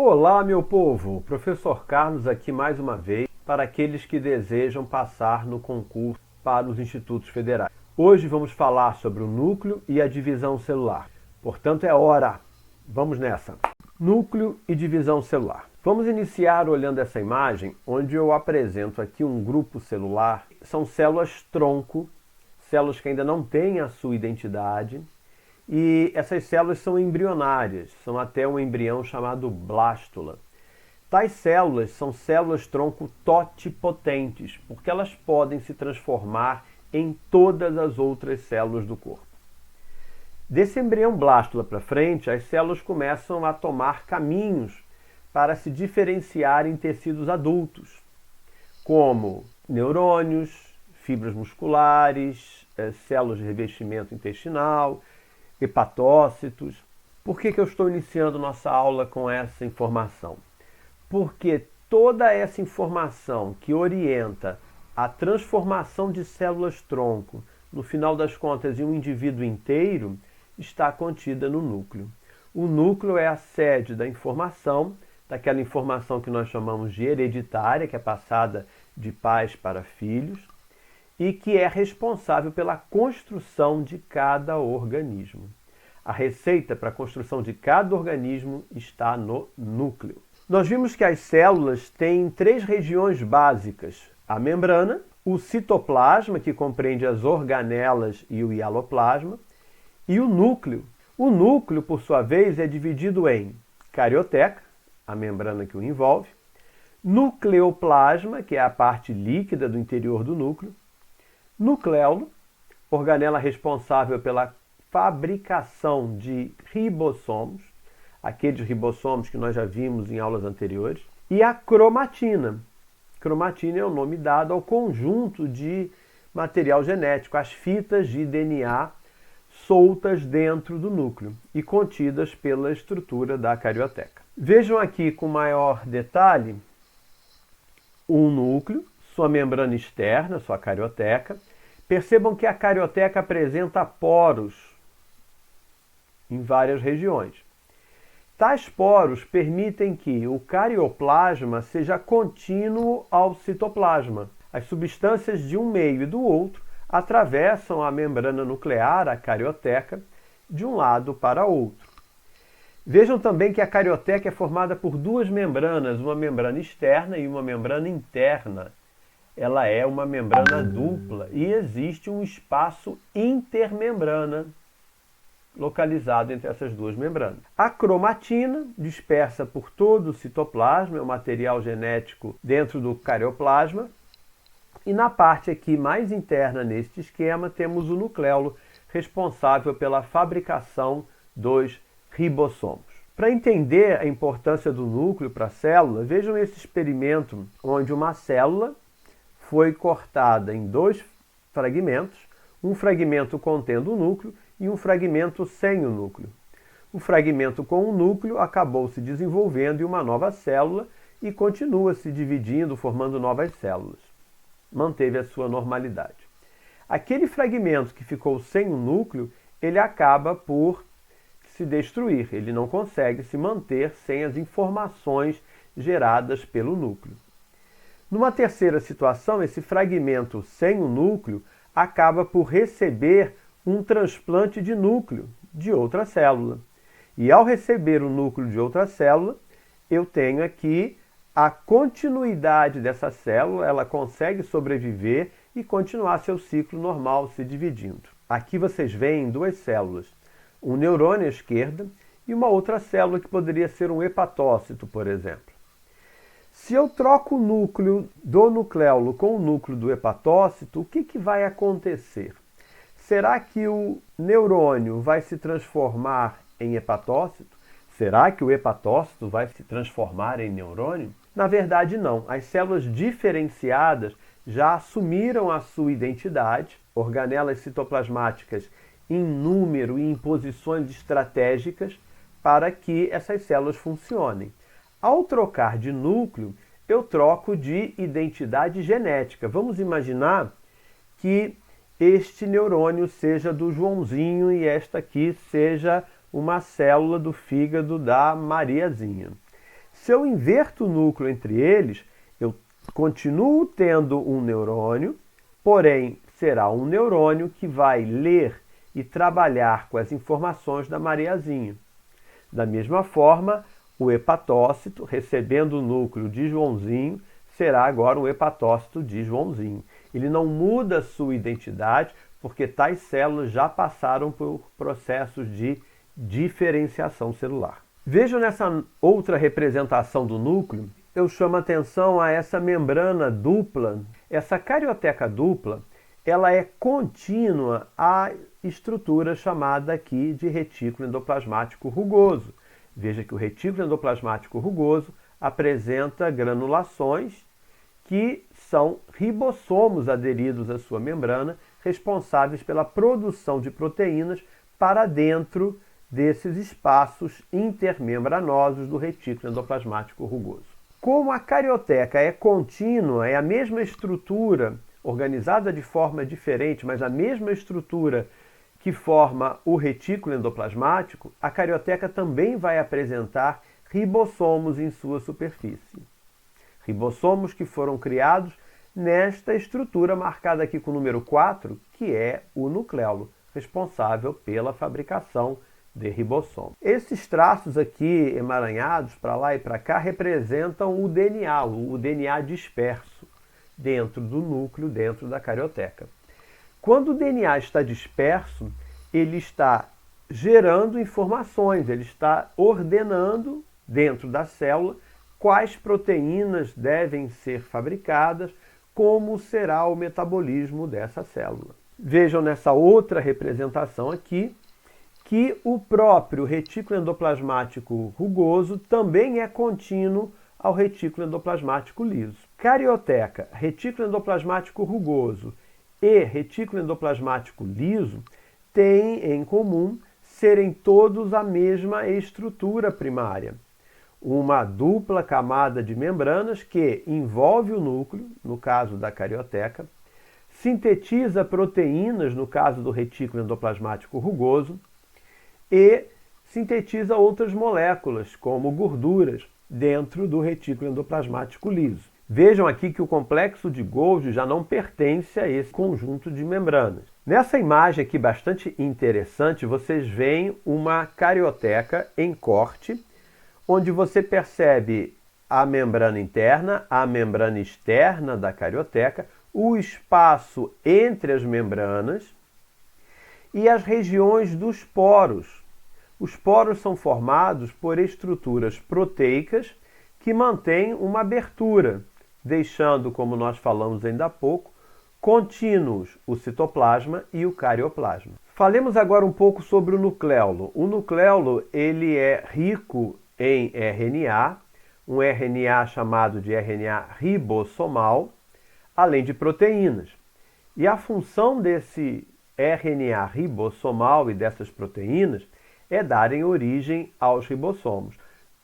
Olá, meu povo! Professor Carlos aqui mais uma vez para aqueles que desejam passar no concurso para os institutos federais. Hoje vamos falar sobre o núcleo e a divisão celular. Portanto, é hora! Vamos nessa! Núcleo e divisão celular. Vamos iniciar olhando essa imagem, onde eu apresento aqui um grupo celular. São células-tronco, células que ainda não têm a sua identidade. E essas células são embrionárias, são até um embrião chamado blástula. Tais células são células-tronco totipotentes, porque elas podem se transformar em todas as outras células do corpo. Desse embrião blástula para frente, as células começam a tomar caminhos para se diferenciar em tecidos adultos, como neurônios, fibras musculares, células de revestimento intestinal, hepatócitos. Por que eu estou iniciando nossa aula com essa informação? Porque toda essa informação que orienta a transformação de células-tronco, no final das contas, em um indivíduo inteiro, está contida no núcleo. O núcleo é a sede da informação, daquela informação que nós chamamos de hereditária, que é passada de pais para filhos, e que é responsável pela construção de cada organismo. A receita para a construção de cada organismo está no núcleo. Nós vimos que as células têm três regiões básicas: a membrana, o citoplasma, que compreende as organelas e o hialoplasma, e o núcleo. O núcleo, por sua vez, é dividido em carioteca, a membrana que o envolve, nucleoplasma, que é a parte líquida do interior do núcleo, nucleolo, organela responsável pela fabricação de ribossomos, aqueles ribossomos que nós já vimos em aulas anteriores, e a cromatina. Cromatina é o nome dado ao conjunto de material genético, as fitas de DNA soltas dentro do núcleo e contidas pela estrutura da carioteca. Vejam aqui com maior detalhe o núcleo, sua membrana externa, sua carioteca. Percebam que a carioteca apresenta poros em várias regiões. Tais poros permitem que o carioplasma seja contínuo ao citoplasma. As substâncias de um meio e do outro atravessam a membrana nuclear, a carioteca, de um lado para outro. Vejam também que a carioteca é formada por duas membranas, uma membrana externa e uma membrana interna. Ela é uma membrana dupla e existe um espaço intermembrana localizado entre essas duas membranas. A cromatina, dispersa por todo o citoplasma, é o material genético dentro do carioplasma. E na parte aqui mais interna neste esquema temos o nucleolo, responsável pela fabricação dos ribossomos. Para entender a importância do núcleo para a célula, vejam esse experimento onde uma célula foi cortada em dois fragmentos, um fragmento contendo o núcleo e um fragmento sem o núcleo. O fragmento com o núcleo acabou se desenvolvendo em uma nova célula e continua se dividindo, formando novas células. Manteve a sua normalidade. Aquele fragmento que ficou sem o núcleo, ele acaba por se destruir, ele não consegue se manter sem as informações geradas pelo núcleo. Numa terceira situação, esse fragmento sem o núcleo acaba por receber um transplante de núcleo de outra célula. E ao receber o núcleo de outra célula, eu tenho aqui a continuidade dessa célula, ela consegue sobreviver e continuar seu ciclo normal se dividindo. Aqui vocês veem duas células, um neurônio à esquerda e uma outra célula que poderia ser um hepatócito, por exemplo. Se eu troco o núcleo do nucleolo com o núcleo do hepatócito, o que vai acontecer? Será que o neurônio vai se transformar em hepatócito? Será que o hepatócito vai se transformar em neurônio? Na verdade, não. As células diferenciadas já assumiram a sua identidade, organelas citoplasmáticas em número e em posições estratégicas para que essas células funcionem. Ao trocar de núcleo, eu troco de identidade genética. Vamos imaginar que este neurônio seja do Joãozinho e esta aqui seja uma célula do fígado da Mariazinha. Se eu inverto o núcleo entre eles, eu continuo tendo um neurônio, porém será um neurônio que vai ler e trabalhar com as informações da Mariazinha. Da mesma forma, o hepatócito, recebendo o núcleo de Joãozinho, será agora um hepatócito de Joãozinho. Ele não muda sua identidade, porque tais células já passaram por processos de diferenciação celular. Vejam nessa outra representação do núcleo, eu chamo a atenção a essa membrana dupla. Essa carioteca dupla, ela é contínua à estrutura chamada aqui de retículo endoplasmático rugoso. Veja que o retículo endoplasmático rugoso apresenta granulações que são ribossomos aderidos à sua membrana, responsáveis pela produção de proteínas para dentro desses espaços intermembranosos do retículo endoplasmático rugoso. Como a carioteca é contínua, é a mesma estrutura, organizada de forma diferente, mas a mesma estrutura que forma o retículo endoplasmático, a carioteca também vai apresentar ribossomos em sua superfície. Ribossomos que foram criados nesta estrutura marcada aqui com o número 4, que é o nucleolo, responsável pela fabricação de ribossomos. Esses traços aqui emaranhados para lá e para cá representam o DNA disperso dentro do núcleo, dentro da carioteca. Quando o DNA está disperso, ele está gerando informações, ele está ordenando dentro da célula quais proteínas devem ser fabricadas, como será o metabolismo dessa célula. Vejam nessa outra representação aqui que o próprio retículo endoplasmático rugoso também é contínuo ao retículo endoplasmático liso. Carioteca, retículo endoplasmático rugoso e retículo endoplasmático liso têm em comum serem todos a mesma estrutura primária. Uma dupla camada de membranas que envolve o núcleo, no caso da carioteca, sintetiza proteínas, no caso do retículo endoplasmático rugoso, e sintetiza outras moléculas, como gorduras, dentro do retículo endoplasmático liso. Vejam aqui que o complexo de Golgi já não pertence a esse conjunto de membranas. Nessa imagem aqui bastante interessante, vocês veem uma carioteca em corte, onde você percebe a membrana interna, a membrana externa da carioteca, o espaço entre as membranas e as regiões dos poros. Os poros são formados por estruturas proteicas que mantêm uma abertura, deixando, como nós falamos ainda há pouco, contínuos o citoplasma e o carioplasma. Falemos agora um pouco sobre o nucleolo. O nucleolo ele é rico em RNA, um RNA chamado de RNA ribossomal, além de proteínas. E a função desse RNA ribossomal e dessas proteínas é darem origem aos ribossomos.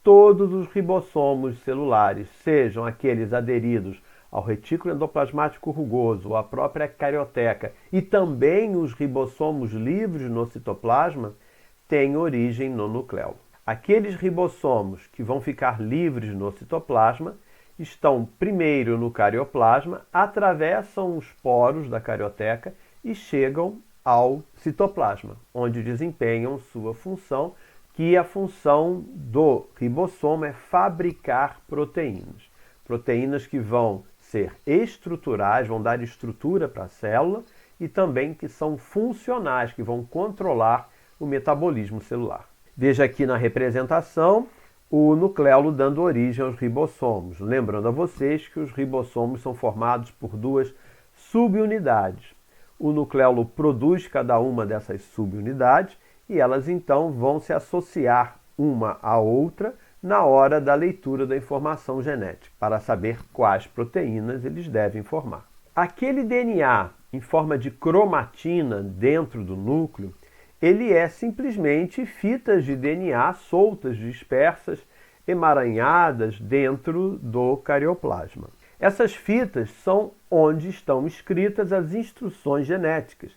Todos os ribossomos celulares, sejam aqueles aderidos ao retículo endoplasmático rugoso, ou à própria carioteca, e também os ribossomos livres no citoplasma, têm origem no nucleolo. Aqueles ribossomos que vão ficar livres no citoplasma estão primeiro no carioplasma, atravessam os poros da carioteca e chegam ao citoplasma, onde desempenham sua função, que a função do ribossomo é fabricar proteínas. Proteínas que vão ser estruturais, vão dar estrutura para a célula, e também que são funcionais, que vão controlar o metabolismo celular. Veja aqui na representação o nucleolo dando origem aos ribossomos. Lembrando a vocês que os ribossomos são formados por duas subunidades. O nucleolo produz cada uma dessas subunidades e elas então vão se associar uma à outra na hora da leitura da informação genética, para saber quais proteínas eles devem formar. Aquele DNA em forma de cromatina dentro do núcleo, ele é simplesmente fitas de DNA soltas, dispersas, emaranhadas dentro do carioplasma. Essas fitas são onde estão escritas as instruções genéticas,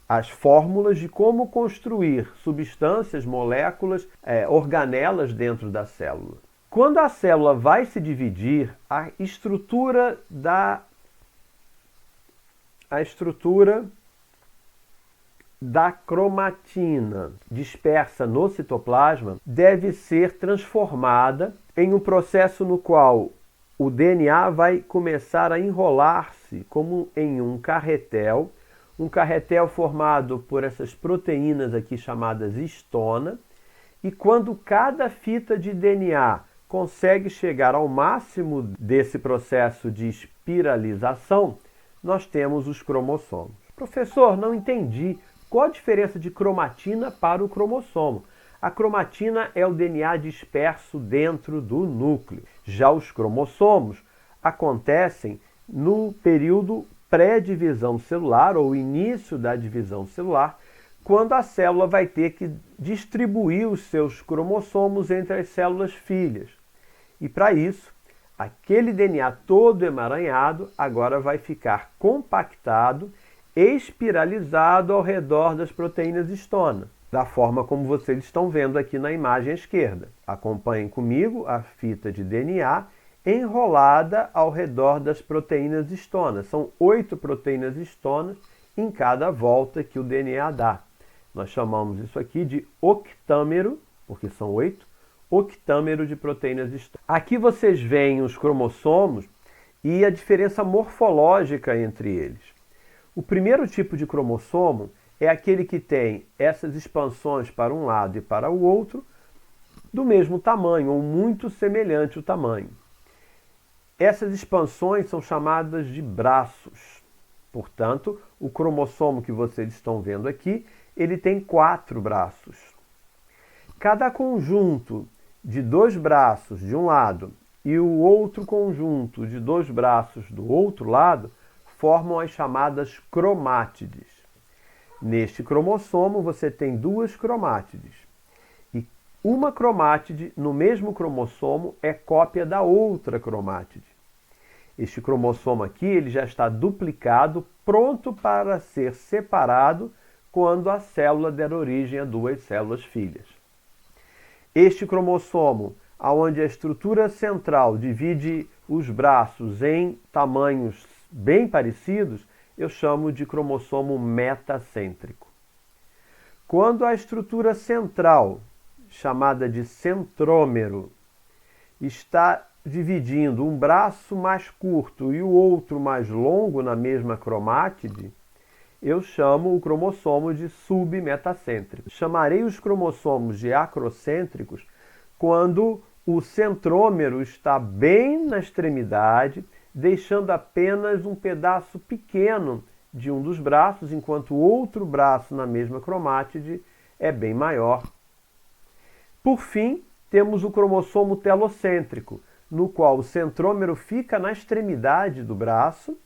as fórmulas de como construir substâncias, moléculas, organelas dentro da célula. Quando a célula vai se dividir, a estrutura da cromatina dispersa no citoplasma deve ser transformada em um processo no qual o DNA vai começar a enrolar-se como em um carretel formado por essas proteínas aqui chamadas histona, e quando cada fita de DNA consegue chegar ao máximo desse processo de espiralização, nós temos os cromossomos. Professor, não entendi. Qual a diferença de cromatina para o cromossomo? A cromatina é o DNA disperso dentro do núcleo. Já os cromossomos acontecem no período pré-divisão celular, ou início da divisão celular, quando a célula vai ter que distribuir os seus cromossomos entre as células filhas. E para isso, aquele DNA todo emaranhado agora vai ficar compactado, espiralizado ao redor das proteínas histona, da forma como vocês estão vendo aqui na imagem à esquerda. Acompanhem comigo a fita de DNA enrolada ao redor das proteínas histona. São 8 proteínas histonas em cada volta que o DNA dá. Nós chamamos isso aqui de octâmero, porque são 8, octâmero de proteínas histonas. Aqui vocês veem os cromossomos e a diferença morfológica entre eles. O primeiro tipo de cromossomo é aquele que tem essas expansões para um lado e para o outro do mesmo tamanho, ou muito semelhante o tamanho. Essas expansões são chamadas de braços. Portanto, o cromossomo que vocês estão vendo aqui, ele tem 4 braços. Cada conjunto de 2 braços de um lado e o outro conjunto de 2 braços do outro lado formam as chamadas cromátides. Neste cromossomo você tem 2 cromátides. E uma cromátide no mesmo cromossomo é cópia da outra cromátide. Este cromossomo aqui ele já está duplicado, pronto para ser separado quando a célula der origem a 2 células filhas. Este cromossomo, onde a estrutura central divide os braços em tamanhos bem parecidos, eu chamo de cromossomo metacêntrico. Quando a estrutura central, chamada de centrômero, está dividindo um braço mais curto e o outro mais longo na mesma cromátide, eu chamo o cromossomo de submetacêntrico. Chamarei os cromossomos de acrocêntricos quando o centrômero está bem na extremidade, deixando apenas um pedaço pequeno de um dos braços, enquanto o outro braço na mesma cromátide é bem maior. Por fim, temos o cromossomo telocêntrico, no qual o centrômero fica na extremidade do braço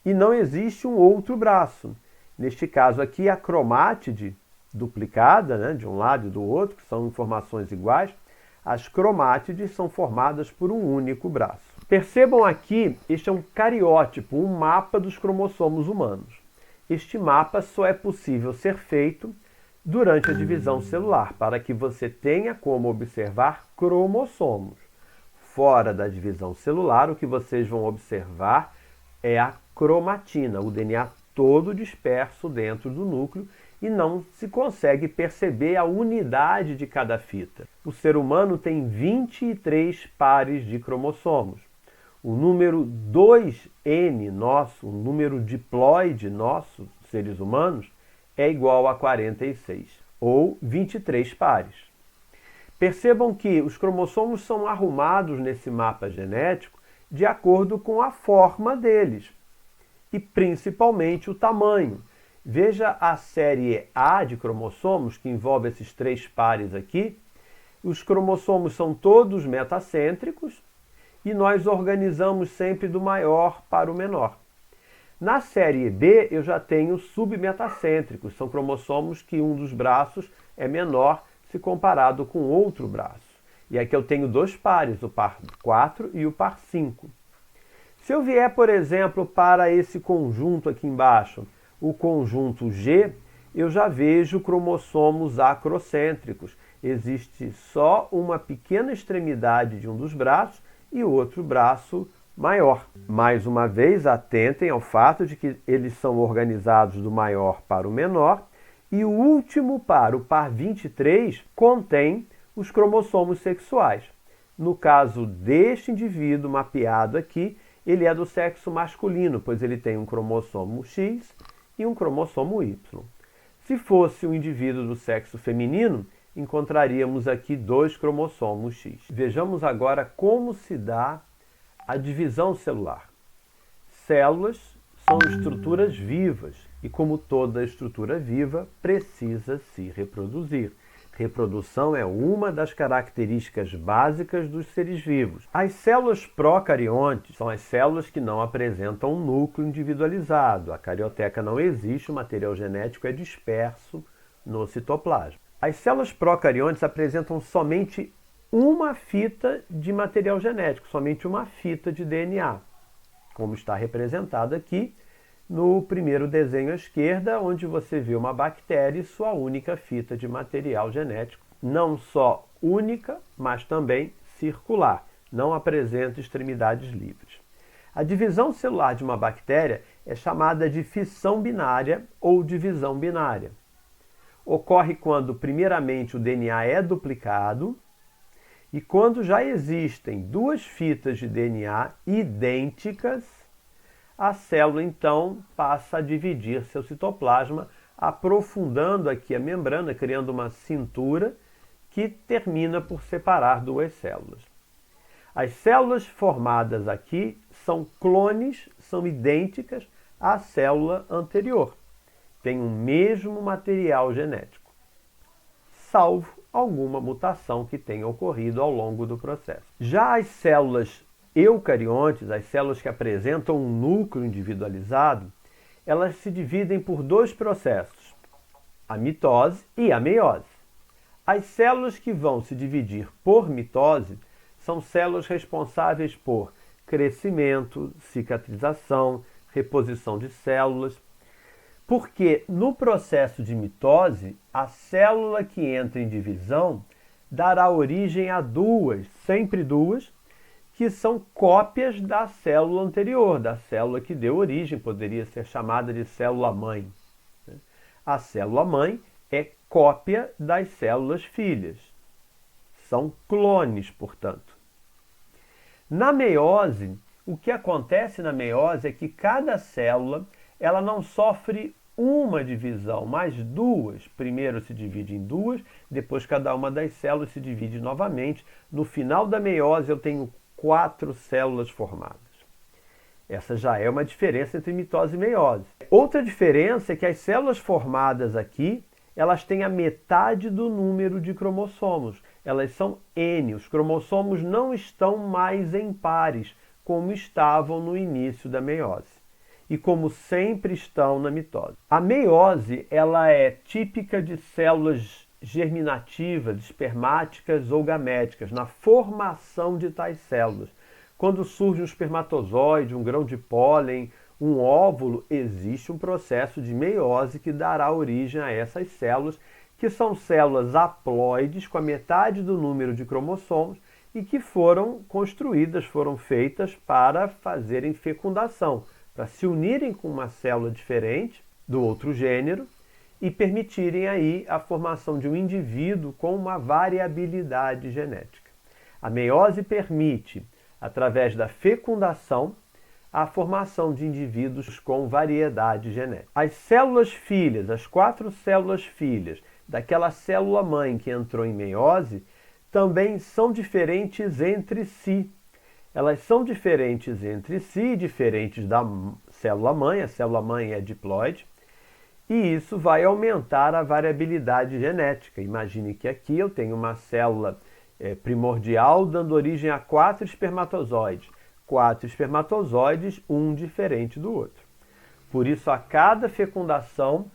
e não existe um outro braço. Neste caso aqui, a cromátide duplicada, de um lado e do outro, que são informações iguais, as cromátides são formadas por um único braço. Percebam aqui, este é um cariótipo, um mapa dos cromossomos humanos. Este mapa só é possível ser feito durante a divisão celular, para que você tenha como observar cromossomos. Fora da divisão celular, o que vocês vão observar é a cromatina, o DNA todo disperso dentro do núcleo, e não se consegue perceber a unidade de cada fita. O ser humano tem 23 pares de cromossomos. O número 2n nosso, o número diploide nosso, seres humanos, é igual a 46, ou 23 pares. Percebam que os cromossomos são arrumados nesse mapa genético de acordo com a forma deles, e principalmente o tamanho. Veja a série A de cromossomos, que envolve esses 3 pares aqui. Os cromossomos são todos metacêntricos e nós organizamos sempre do maior para o menor. Na série B, eu já tenho submetacêntricos, são cromossomos que um dos braços é menor se comparado com outro braço. E aqui eu tenho 2 pares, o par 4 e o par 5. Se eu vier, por exemplo, para esse conjunto aqui embaixo, o conjunto G, eu já vejo cromossomos acrocêntricos. existe só uma pequena extremidade de um dos braços e o outro braço maior. Mais uma vez, atentem ao fato de que eles são organizados do maior para o menor e o último par, o par 23, contém os cromossomos sexuais. No caso deste indivíduo mapeado aqui, ele é do sexo masculino, pois ele tem um cromossomo X e um cromossomo Y. Se fosse um indivíduo do sexo feminino, encontraríamos aqui 2 cromossomos X. Vejamos agora como se dá a divisão celular. Células são estruturas vivas e, como toda estrutura viva, precisa se reproduzir. Reprodução é uma das características básicas dos seres vivos. As células procariontes são as células que não apresentam um núcleo individualizado. A carioteca não existe, o material genético é disperso no citoplasma. As células procariontes apresentam somente uma fita de material genético, somente uma fita de DNA, como está representado aqui no primeiro desenho à esquerda, onde você vê uma bactéria e sua única fita de material genético, não só única, mas também circular, não apresenta extremidades livres. A divisão celular de uma bactéria é chamada de fissão binária ou divisão binária. Ocorre quando, primeiramente, o DNA é duplicado e quando já existem 2 fitas de DNA idênticas, a célula, então, passa a dividir seu citoplasma, aprofundando aqui a membrana, criando uma cintura que termina por separar 2 células. As células formadas aqui são clones, são idênticas à célula anterior. Têm o mesmo material genético, salvo alguma mutação que tenha ocorrido ao longo do processo. Já as células eucariontes, as células que apresentam um núcleo individualizado, elas se dividem por 2 processos, a mitose e a meiose. As células que vão se dividir por mitose são células responsáveis por crescimento, cicatrização, reposição de células, porque no processo de mitose, a célula que entra em divisão dará origem a 2, sempre 2, que são cópias da célula anterior, da célula que deu origem, poderia ser chamada de célula-mãe. A célula-mãe é cópia das células filhas. São clones, portanto. Na meiose, o que acontece na meiose é que cada célula ela não sofre uma divisão, mas 2. Primeiro se divide em 2, depois cada uma das células se divide novamente. No final da meiose eu tenho 4 células formadas. Essa já é uma diferença entre mitose e meiose. Outra diferença é que as células formadas aqui, elas têm a metade do número de cromossomos. Elas são N. Os cromossomos não estão mais em pares, como estavam no início da meiose. E como sempre estão na mitose. A meiose, ela é típica de células germinativas, espermáticas ou gaméticas, na formação de tais células. Quando surge um espermatozoide, um grão de pólen, um óvulo, existe um processo de meiose que dará origem a essas células, que são células haploides com a metade do número de cromossomos e que foram construídas, foram feitas para fazerem fecundação, para se unirem com uma célula diferente do outro gênero e permitirem aí a formação de um indivíduo com uma variabilidade genética. A meiose permite, através da fecundação, a formação de indivíduos com variedade genética. As células filhas, as 4 células filhas daquela célula-mãe que entrou em meiose, também são diferentes entre si. Elas são diferentes entre si, diferentes da célula-mãe, a célula-mãe é diploide, e isso vai aumentar a variabilidade genética. Imagine que aqui eu tenho uma célula primordial dando origem a 4 espermatozoides. 4 espermatozoides, um diferente do outro. Por isso, a cada fecundação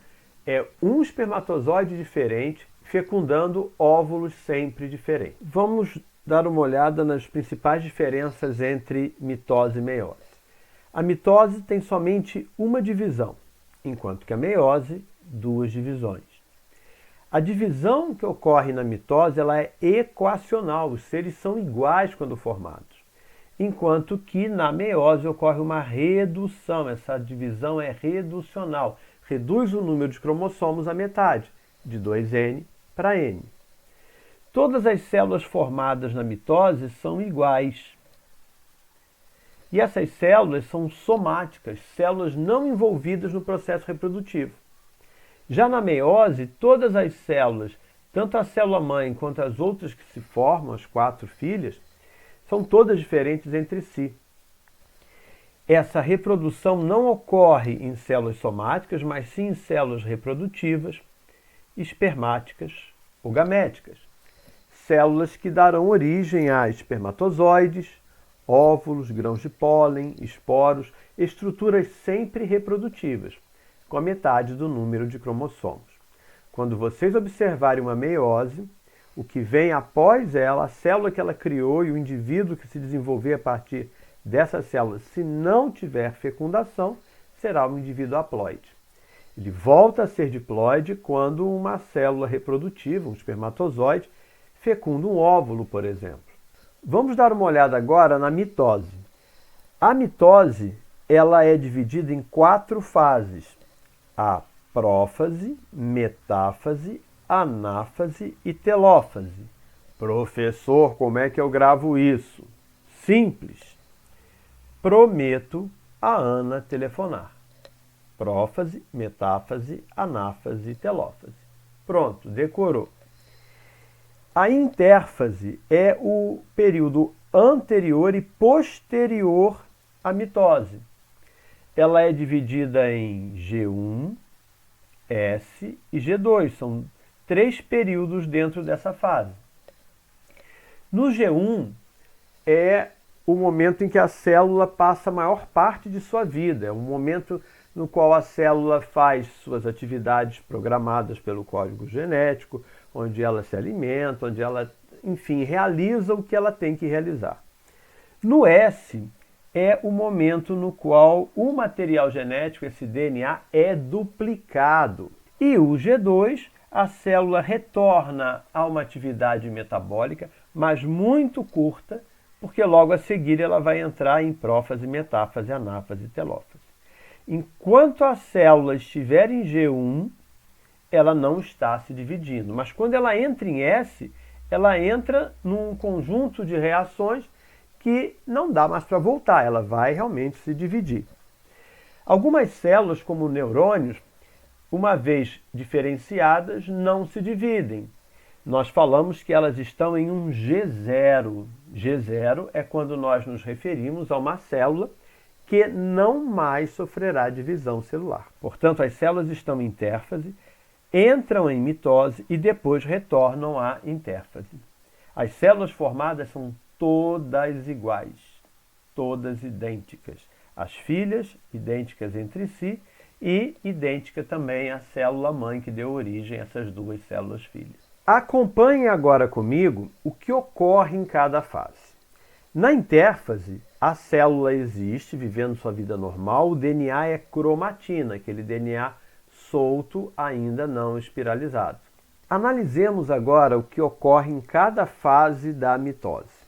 é um espermatozoide diferente, fecundando óvulos sempre diferentes. Vamos dar uma olhada nas principais diferenças entre mitose e meiose. A mitose tem somente uma divisão, enquanto que a meiose, 2 divisões. A divisão que ocorre na mitose ela é equacional, os seres são iguais quando formados. Enquanto que na meiose ocorre uma redução, essa divisão é reducional, reduz o número de cromossomos à metade, de 2N para N. Todas as células formadas na mitose são iguais. E essas células são somáticas, células não envolvidas no processo reprodutivo. Já na meiose, todas as células, tanto a célula-mãe quanto as outras que se formam, as 4 filhas, são todas diferentes entre si. Essa reprodução não ocorre em células somáticas, mas sim em células reprodutivas, espermáticas ou gaméticas. Células que darão origem a espermatozoides, óvulos, grãos de pólen, esporos, estruturas sempre reprodutivas, com a metade do número de cromossomos. Quando vocês observarem uma meiose, o que vem após ela, a célula que ela criou e o indivíduo que se desenvolver a partir dessa célula, se não tiver fecundação, será um indivíduo haploide. Ele volta a ser diploide quando uma célula reprodutiva, um espermatozoide, fecunda um óvulo, por exemplo. Vamos dar uma olhada agora na mitose. A mitose ela é dividida em 4 fases: a prófase, metáfase, anáfase e telófase. Professor, como é que eu gravo isso? Simples. Prometo a Ana telefonar. Prófase, metáfase, anáfase e telófase. Pronto, decorou. A intérfase é o período anterior e posterior à mitose. Ela é dividida em G1, S e G2. São 3 períodos dentro dessa fase. No G1 é o momento em que a célula passa a maior parte de sua vida. É um momento no qual a célula faz suas atividades programadas pelo código genético, onde ela se alimenta, onde ela, enfim, realiza o que ela tem que realizar. No S é o momento no qual o material genético, esse DNA, é duplicado. E o G2, a célula retorna a uma atividade metabólica, mas muito curta, porque logo a seguir ela vai entrar em prófase, metáfase, anáfase e telófase. Enquanto a célula estiver em G1, ela não está se dividindo. Mas quando ela entra em S, ela entra num conjunto de reações que não dá mais para voltar, ela vai realmente se dividir. Algumas células, como neurônios, uma vez diferenciadas, não se dividem. Nós falamos que elas estão em um G0. G0 é quando nós nos referimos a uma célula que não mais sofrerá divisão celular. Portanto, as células estão em intérfase, entram em mitose e depois retornam à intérfase. As células formadas são todas iguais, todas idênticas. As filhas, idênticas entre si, e idêntica também à célula-mãe que deu origem a essas 2 células filhas. Acompanhe agora comigo o que ocorre em cada fase. Na intérfase, a célula existe, vivendo sua vida normal, o DNA é cromatina, aquele DNA solto, ainda não espiralizado. Analisemos agora o que ocorre em cada fase da mitose.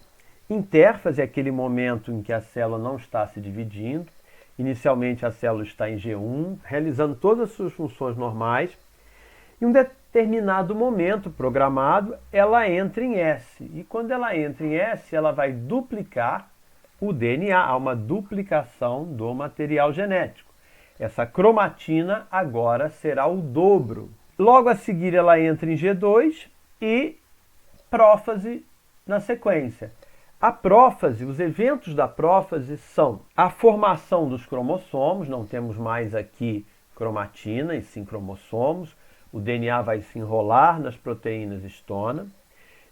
Intérfase é aquele momento em que a célula não está se dividindo. Inicialmente a célula está em G1, realizando todas as suas funções normais. Em um determinado momento programado, ela entra em S. E quando ela entra em S, ela vai duplicar o DNA. Há uma duplicação do material genético. Essa cromatina agora será o dobro. Logo a seguir ela entra em G2 e prófase na sequência. A prófase, os eventos da prófase são a formação dos cromossomos, não temos mais aqui cromatina e sim cromossomos. O DNA vai se enrolar nas proteínas histona.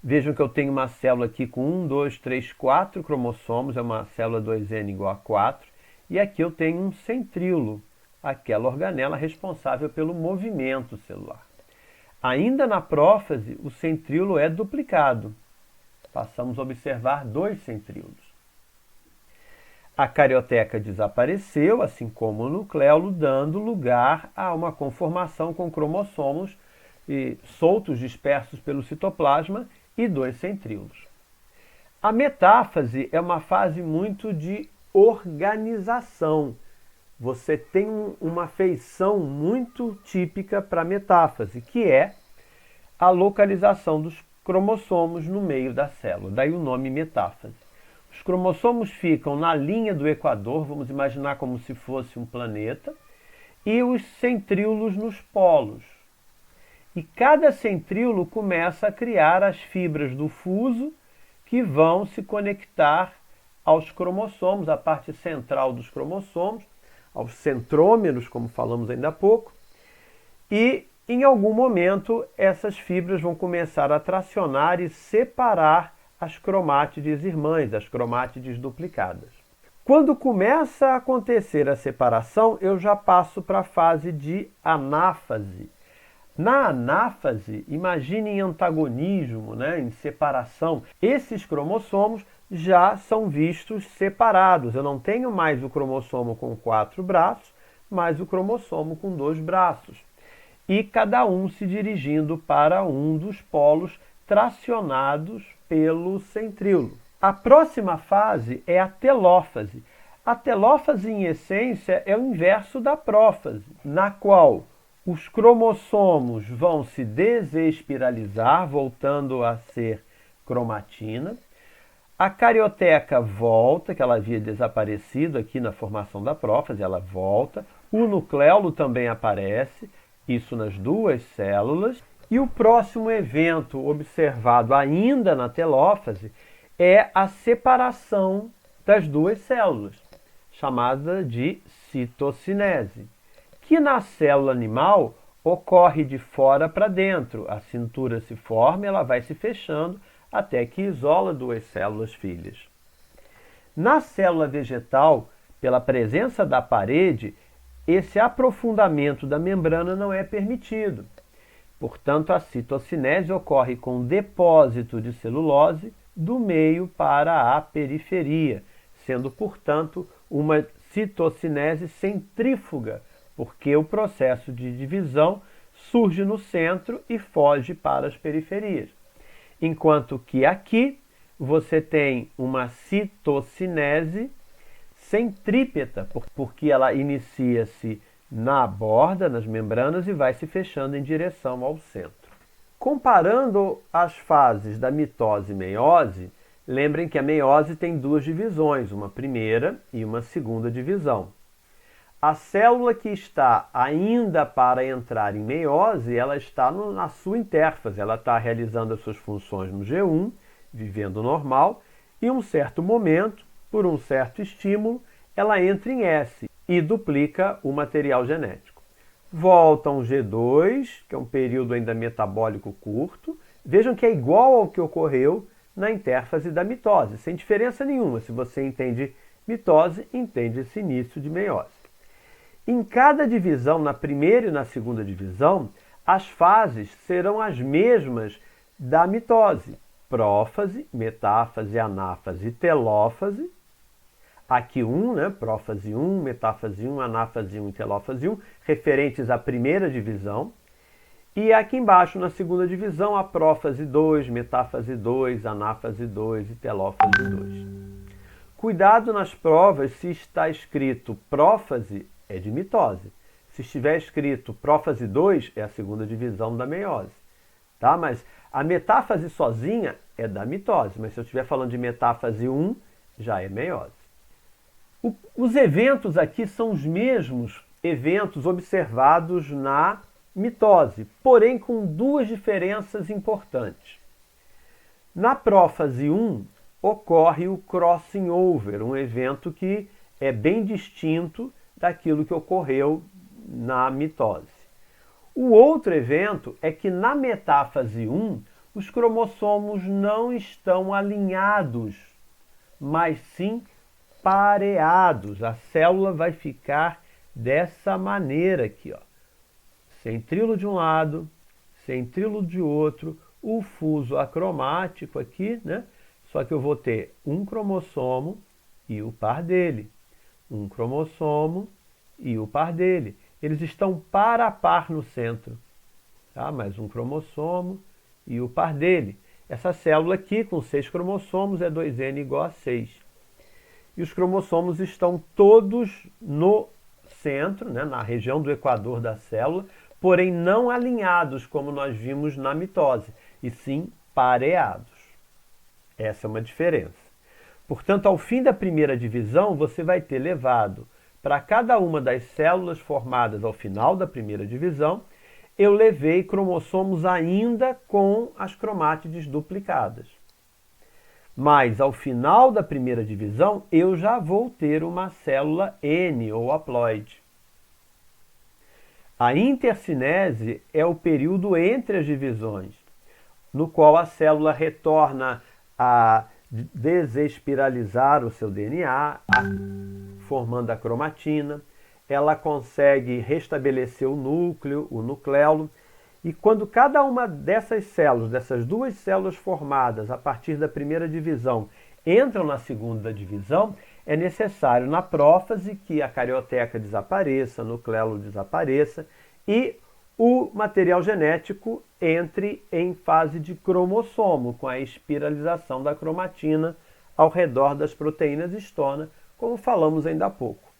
Vejam que eu tenho uma célula aqui com 1, 2, 3, 4 cromossomos, é uma célula 2N igual a 4. E aqui eu tenho um centríolo, aquela organela responsável pelo movimento celular. Ainda na prófase, o centríolo é duplicado. Passamos a observar 2 centríolos. A carioteca desapareceu, assim como o nucleolo, dando lugar a uma conformação com cromossomos soltos, dispersos pelo citoplasma, e 2 centríolos. A metáfase é uma fase muito de organização. Você tem uma feição muito típica para a metáfase, que é a localização dos cromossomos no meio da célula. Daí o nome metáfase. Os cromossomos ficam na linha do equador, vamos imaginar como se fosse um planeta, e os centríolos nos polos. E cada centríolo começa a criar as fibras do fuso que vão se conectar aos cromossomos, à parte central dos cromossomos, aos centrômeros, como falamos ainda há pouco, e em algum momento essas fibras vão começar a tracionar e separar as cromátides irmãs, as cromátides duplicadas. Quando começa a acontecer a separação, eu já passo para a fase de anáfase. Na anáfase, imagine em antagonismo, em separação. Esses cromossomos já são vistos separados. Eu não tenho mais o cromossomo com 4 braços, mas o cromossomo com 2 braços. E cada um se dirigindo para um dos polos tracionados pelo centríolo. A próxima fase é a telófase. A telófase, em essência, é o inverso da prófase, na qual os cromossomos vão se desespiralizar, voltando a ser cromatina. A carioteca volta, que ela havia desaparecido aqui na formação da prófase, ela volta. O nucleolo também aparece, isso nas 2 células. E o próximo evento observado ainda na telófase é a separação das 2 células, chamada de citocinese, que na célula animal ocorre de fora para dentro. A cintura se forma e ela vai se fechando até que isola 2 células filhas. Na célula vegetal, pela presença da parede, esse aprofundamento da membrana não é permitido. Portanto, a citocinese ocorre com depósito de celulose do meio para a periferia, sendo, portanto, uma citocinese centrífuga, porque o processo de divisão surge no centro e foge para as periferias. Enquanto que aqui você tem uma citocinese centrípeta, porque ela inicia-se na borda, nas membranas, e vai se fechando em direção ao centro. Comparando as fases da mitose e meiose, lembrem que a meiose tem 2 divisões, uma primeira e uma segunda divisão. A célula que está ainda para entrar em meiose, ela está na sua intérfase, ela está realizando as suas funções no G1, vivendo normal, e em um certo momento, por um certo estímulo, ela entra em S e duplica o material genético. Volta um G2, que é um período ainda metabólico curto. Vejam que é igual ao que ocorreu na intérfase da mitose, sem diferença nenhuma. Se você entende mitose, entende esse início de meiose. Em cada divisão, na primeira e na segunda divisão, as fases serão as mesmas da mitose. Prófase, metáfase, anáfase e telófase. Aqui prófase 1, metáfase 1, anáfase 1 e telófase 1, referentes à primeira divisão. E aqui embaixo, na segunda divisão, a prófase 2, metáfase 2, anáfase 2 e telófase 2. Cuidado nas provas se está escrito prófase, é de mitose. Se estiver escrito prófase 2, é a segunda divisão da meiose. Tá? Mas a metáfase sozinha é da mitose, mas se eu estiver falando de metáfase 1, já é meiose. Os eventos aqui são os mesmos eventos observados na mitose, porém com 2 diferenças importantes. Na prófase 1, ocorre o crossing over, um evento que é bem distinto daquilo que ocorreu na mitose. O outro evento é que na metáfase 1, os cromossomos não estão alinhados, mas sim pareados. A célula vai ficar dessa maneira aqui, ó. Centríolo de um lado, centríolo de outro, o fuso acromático aqui, Só que eu vou ter um cromossomo e o par dele. Um cromossomo e o par dele. Eles estão par a par no centro. tá? Mais um cromossomo e o par dele. Essa célula aqui, com 6 cromossomos, é 2N igual a 6. E os cromossomos estão todos no centro, né, na região do equador da célula, porém não alinhados, como nós vimos na mitose, e sim pareados. Essa é uma diferença. Portanto, ao fim da primeira divisão, você vai ter levado para cada uma das células formadas ao final da primeira divisão, eu levei cromossomos ainda com as cromátides duplicadas. Mas ao final da primeira divisão, eu já vou ter uma célula N, ou haploide. A intercinese é o período entre as divisões, no qual a célula retorna a desespiralizar o seu DNA, formando a cromatina. Ela consegue restabelecer o núcleo, o nucleolo, e quando cada uma dessas células, dessas duas células formadas a partir da primeira divisão, entram na segunda divisão, é necessário na prófase que a carioteca desapareça, o nucleolo desapareça e o material genético entre em fase de cromossomo, com a espiralização da cromatina ao redor das proteínas histona, como falamos ainda há pouco.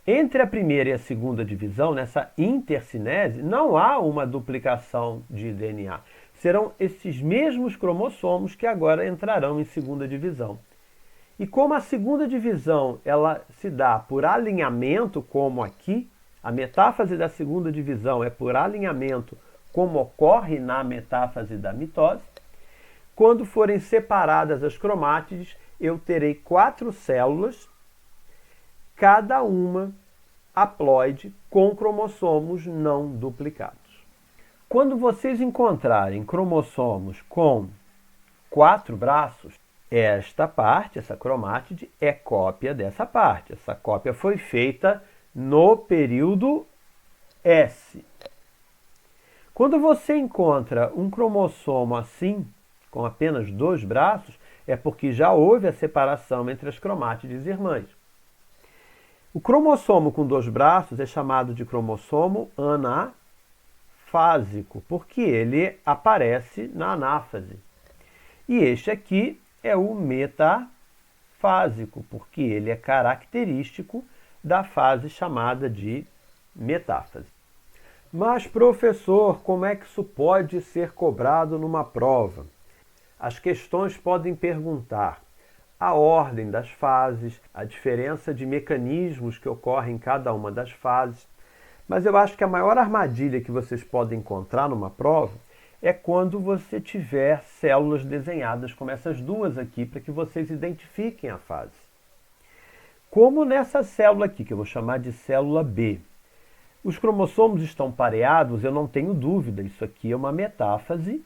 Entre a primeira e a segunda divisão, nessa intercinese, não há uma duplicação de DNA. Serão esses mesmos cromossomos que agora entrarão em segunda divisão. E como a segunda divisão ela se dá por alinhamento, como aqui, a metáfase da segunda divisão é por alinhamento, como ocorre na metáfase da mitose, quando forem separadas as cromátides, eu terei 4 células, cada uma haploide com cromossomos não duplicados. Quando vocês encontrarem cromossomos com 4 braços, esta parte, essa cromátide, é cópia dessa parte. Essa cópia foi feita no período S. Quando você encontra um cromossomo assim, com apenas 2 braços, é porque já houve a separação entre as cromátides irmãs. O cromossomo com 2 braços é chamado de cromossomo anafásico, porque ele aparece na anáfase. E este aqui é o metafásico, porque ele é característico da fase chamada de metáfase. Mas, professor, como é que isso pode ser cobrado numa prova? As questões podem perguntar a ordem das fases, a diferença de mecanismos que ocorrem em cada uma das fases. Mas eu acho que a maior armadilha que vocês podem encontrar numa prova é quando você tiver células desenhadas como essas duas aqui, para que vocês identifiquem a fase. Como nessa célula aqui, que eu vou chamar de célula B, os cromossomos estão pareados, eu não tenho dúvida, isso aqui é uma metáfase,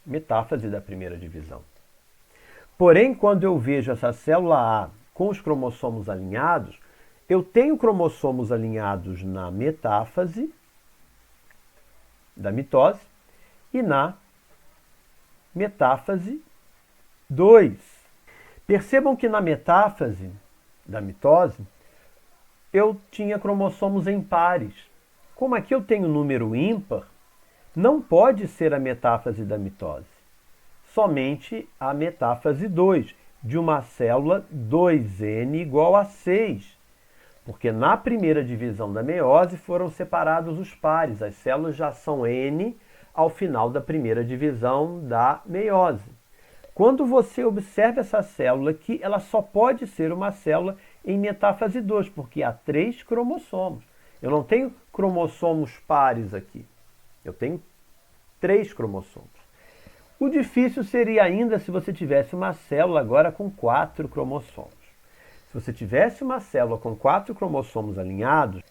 metáfase da primeira divisão. Porém, quando eu vejo essa célula A com os cromossomos alinhados, eu tenho cromossomos alinhados na metáfase da mitose e na metáfase 2. Percebam que na metáfase da mitose, eu tinha cromossomos em pares. Como aqui eu tenho número ímpar, não pode ser a metáfase da mitose. Somente a metáfase 2, de uma célula 2N igual a 6. Porque na primeira divisão da meiose foram separados os pares. As células já são N ao final da primeira divisão da meiose. Quando você observa essa célula aqui, ela só pode ser uma célula em metáfase 2, porque há 3 cromossomos. Eu não tenho cromossomos pares aqui. Eu tenho 3 cromossomos. O difícil seria ainda se você tivesse uma célula agora com 4 cromossomos. Se você tivesse uma célula com 4 cromossomos alinhados,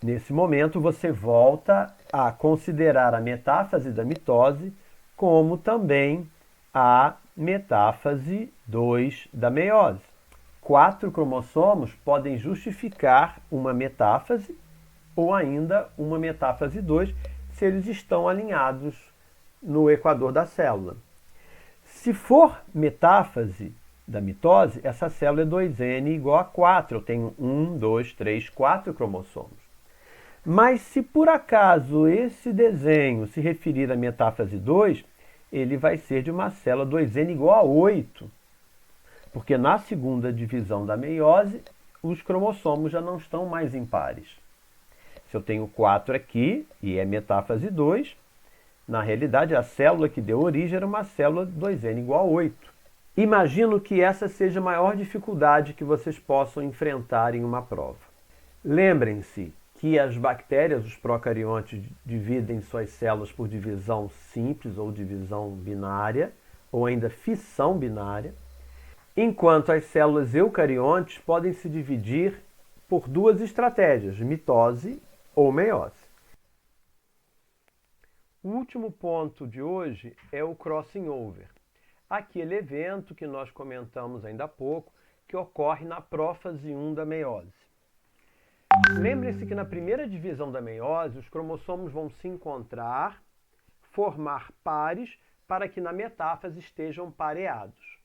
nesse momento você volta a considerar a metáfase da mitose como também a metáfase 2 da meiose. 4 cromossomos podem justificar uma metáfase ou ainda uma metáfase 2 se eles estão alinhados no equador da célula. Se for metáfase da mitose, essa célula é 2N igual a 4. Eu tenho 1, 2, 3, 4 cromossomos. Mas se por acaso esse desenho se referir à metáfase 2, ele vai ser de uma célula 2n igual a 8. Porque na segunda divisão da meiose, os cromossomos já não estão mais impares. Se eu tenho 4 aqui, e é metáfase 2, na realidade a célula que deu origem era uma célula 2n igual a 8. Imagino que essa seja a maior dificuldade que vocês possam enfrentar em uma prova. Lembrem-se que as bactérias, os procariontes, dividem suas células por divisão simples ou divisão binária, ou ainda fissão binária, enquanto as células eucariontes podem se dividir por duas estratégias, mitose ou meiose. O último ponto de hoje é o crossing over, aquele evento que nós comentamos ainda há pouco, que ocorre na prófase 1 da meiose. Lembre-se que na primeira divisão da meiose, os cromossomos vão se encontrar, formar pares, para que na metáfase estejam pareados.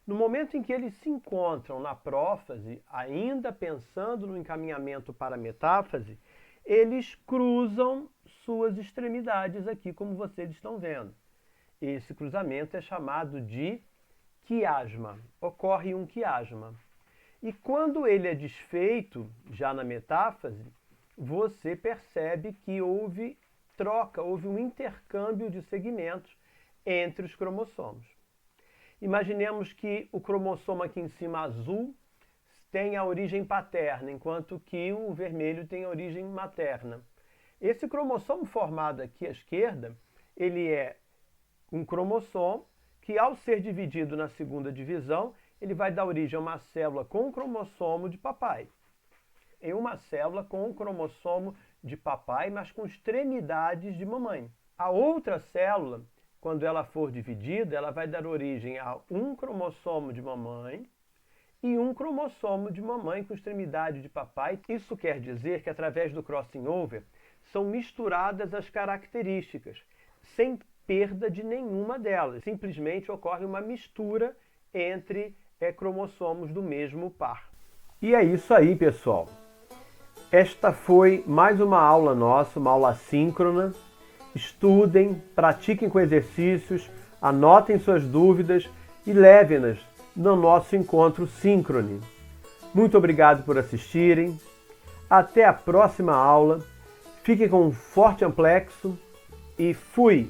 No momento em que eles se encontram na prófase, ainda pensando no encaminhamento para a metáfase, eles cruzam suas extremidades aqui, como vocês estão vendo. Esse cruzamento é chamado de quiasma. Ocorre um quiasma. E quando ele é desfeito, já na metáfase, você percebe que houve troca, houve um intercâmbio de segmentos entre os cromossomos. Imaginemos que o cromossomo aqui em cima azul tem a origem paterna, enquanto que o vermelho tem a origem materna. Esse cromossomo formado aqui à esquerda, ele é um cromossomo que, ao ser dividido na segunda divisão, ele vai dar origem a uma célula com o cromossomo de papai. E uma célula com o cromossomo de papai, mas com extremidades de mamãe. A outra célula, quando ela for dividida, ela vai dar origem a um cromossomo de mamãe e um cromossomo de mamãe com extremidade de papai. Isso quer dizer que, através do crossing over, são misturadas as características, sem perda de nenhuma delas. Simplesmente ocorre uma mistura entre cromossomos do mesmo par. E é isso aí, pessoal. Esta foi mais uma aula nossa, uma aula assíncrona. Estudem, pratiquem com exercícios, anotem suas dúvidas e levem-nas no nosso encontro síncrone. Muito obrigado por assistirem. Até a próxima aula. Fiquem com um forte amplexo e fui!